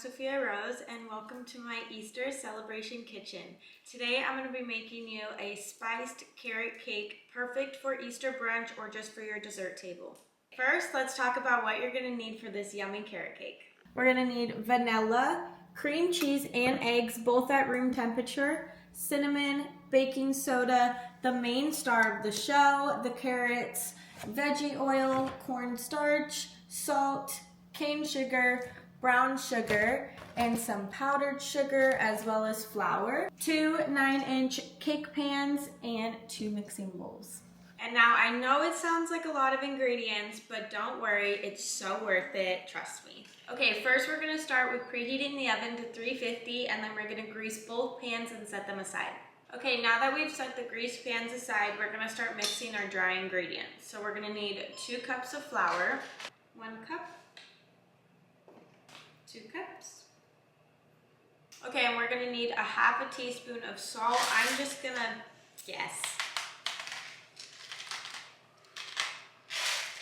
Sofia Rose and welcome to my Easter celebration kitchen. Today I'm going to be making you a spiced carrot cake, perfect for Easter brunch or just for your dessert table. First, let's talk about what you're going to need for this yummy carrot cake. We're going to need vanilla, cream cheese, and eggs, both at room temperature, cinnamon, baking soda, the main star of the show, the carrots, veggie oil, cornstarch, salt, cane sugar, brown sugar, and some powdered sugar, as well as flour, 2 9-inch cake pans, and 2 mixing bowls. And now I know it sounds like a lot of ingredients, but don't worry, it's so worth it, trust me. Okay, first we're gonna start with preheating the oven to 350, and then we're gonna grease both pans and set them aside. Okay, now that we've set the greased pans aside, we're gonna start mixing our dry ingredients. So we're gonna need 2 cups of flour, 1 cup, 2 cups. Okay, and we're gonna need a half a teaspoon of salt. I'm just gonna guess.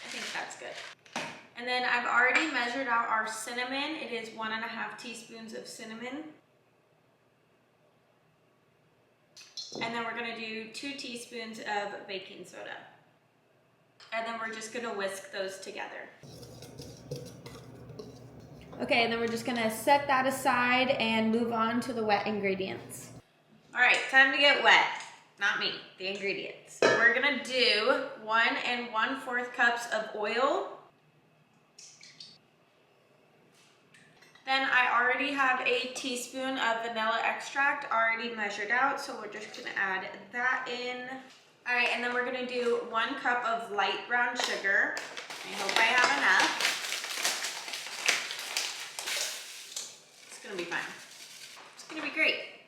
I think that's good. And then I've already measured out our cinnamon. It is 1.5 teaspoons of cinnamon. And then we're gonna do 2 teaspoons of baking soda. And then we're just gonna whisk those together. Okay, and then we're just gonna set that aside and move on to the wet ingredients. All right, time to get wet. Not me, the ingredients. We're gonna do 1 1/4 cups of oil. Then I already have a teaspoon of vanilla extract already measured out, so we're just gonna add that in. All right, and then we're gonna do 1 cup of light brown sugar. I hope I have enough. It's gonna be fine. It's gonna be great.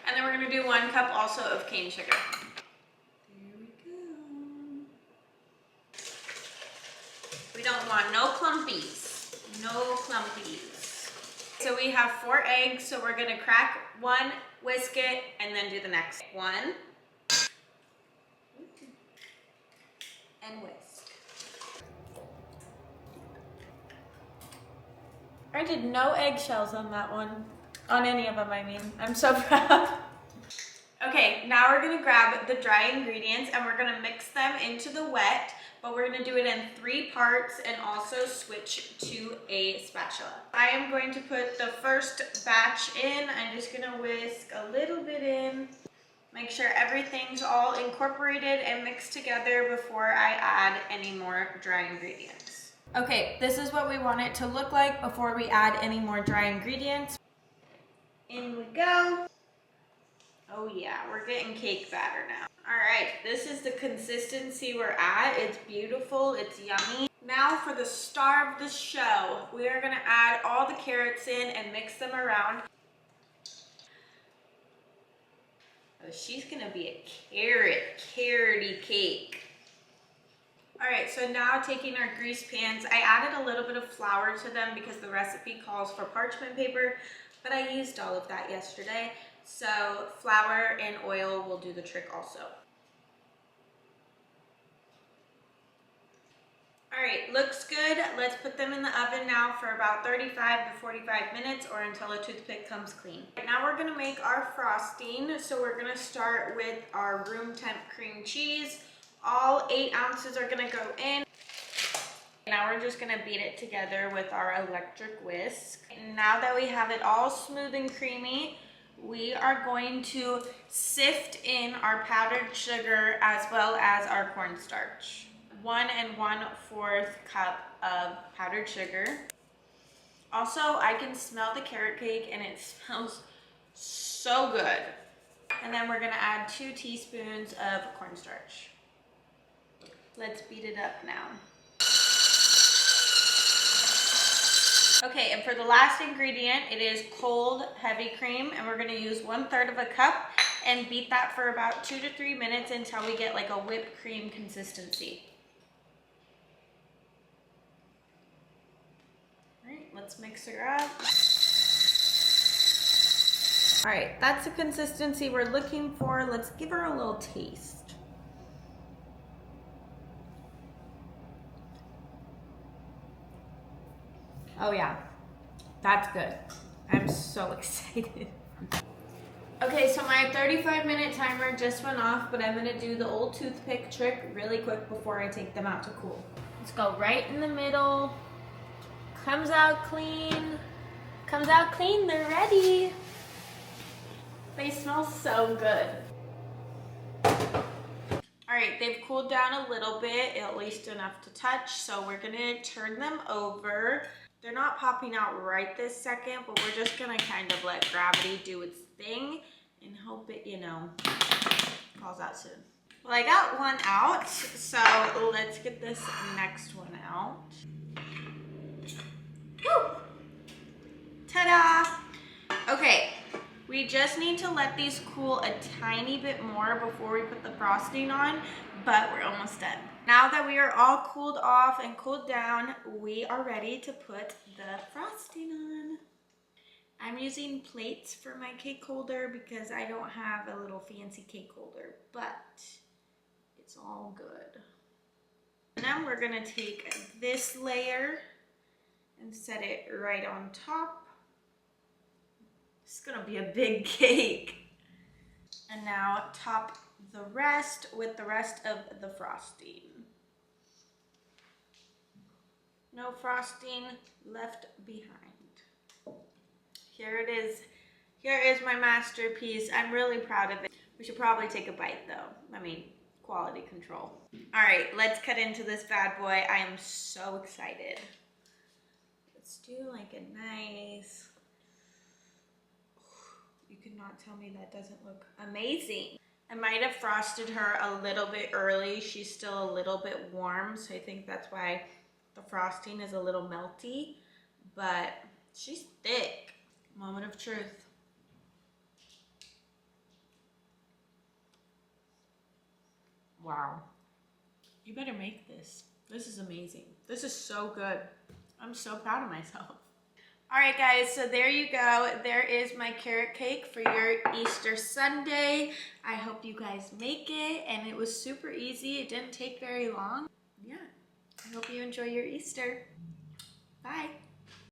And then we're gonna do 1 cup also of cane sugar. There we go. We don't want no clumpies. No clumpies. So we have 4 eggs, so we're gonna crack 1, whisk it, and then do the next 1. And whisk. I did no eggshells on that one. On any of them, I mean. I'm so proud. Okay, now we're gonna grab the dry ingredients and we're gonna mix them into the wet, but we're gonna do it in 3 parts and also switch to a spatula. I am going to put the first batch in. I'm just gonna whisk a little bit in. Make sure everything's all incorporated and mixed together before I add any more dry ingredients. Okay, this is what we want it to look like before we add any more dry ingredients. In we go. Oh yeah, we're getting cake batter now. All right, this is the consistency we're at. It's beautiful, it's yummy. Now for the star of the show, we are gonna add all the carrots in and mix them around. Oh, she's gonna be a carroty cake. All right, so now taking our grease pans, I added a little bit of flour to them because the recipe calls for parchment paper, but I used all of that yesterday. So flour and oil will do the trick also. All right, looks good. Let's put them in the oven now for about 35 to 45 minutes or until a toothpick comes clean. Now we're gonna make our frosting. So we're gonna start with our room temp cream cheese. All 8 ounces are gonna go in. Now we're just gonna beat it together with our electric whisk. Now that we have it all smooth and creamy, we are going to sift in our powdered sugar as well as our cornstarch. 1 1/4 cup of powdered sugar. Also, I can smell the carrot cake and it smells so good. And then we're gonna add 2 teaspoons of cornstarch. Let's beat it up now. Okay, and for the last ingredient, it is cold heavy cream, and we're gonna use 1/3 cup and beat that for about 2 to 3 minutes until we get like a whipped cream consistency. All right, let's mix her up. All right, that's the consistency we're looking for. Let's give her a little taste. Oh yeah, that's good. I'm so excited. Okay, so my 35-minute timer just went off, but I'm gonna do the old toothpick trick really quick before I take them out to cool. Let's go right in the middle. Comes out clean. Comes out clean, they're ready. They smell so good. All right, they've cooled down a little bit, at least enough to touch, so we're gonna turn them over. They're not popping out right this second, but we're just gonna kind of let gravity do its thing and hope it, you know, falls out soon. Well, I got one out, so let's get this next one out. Woo! Ta-da! Okay, we just need to let these cool a tiny bit more before we put the frosting on, but we're almost done. Now that we are all cooled off and cooled down, we are ready to put the frosting on. I'm using plates for my cake holder because I don't have a little fancy cake holder, but it's all good. Now we're gonna take this layer and set it right on top. It's gonna be a big cake. And now top the rest with the rest of the frosting. No frosting left behind. Here it is. Here is my masterpiece. I'm really proud of it. We should probably take a bite though. I mean, quality control. All right, let's cut into this bad boy. I am so excited. Let's do like a nice, you could not tell me that doesn't look amazing. I might have frosted her a little bit early. She's still a little bit warm, so I think that's why the frosting is a little melty, but she's thick. Moment of truth. Wow. You better make this. This is amazing. This is so good. I'm so proud of myself. All right, guys, so there you go. There is my carrot cake for your Easter Sunday. I hope you guys make it, and it was super easy. It didn't take very long. Yeah, I hope you enjoy your Easter. Bye.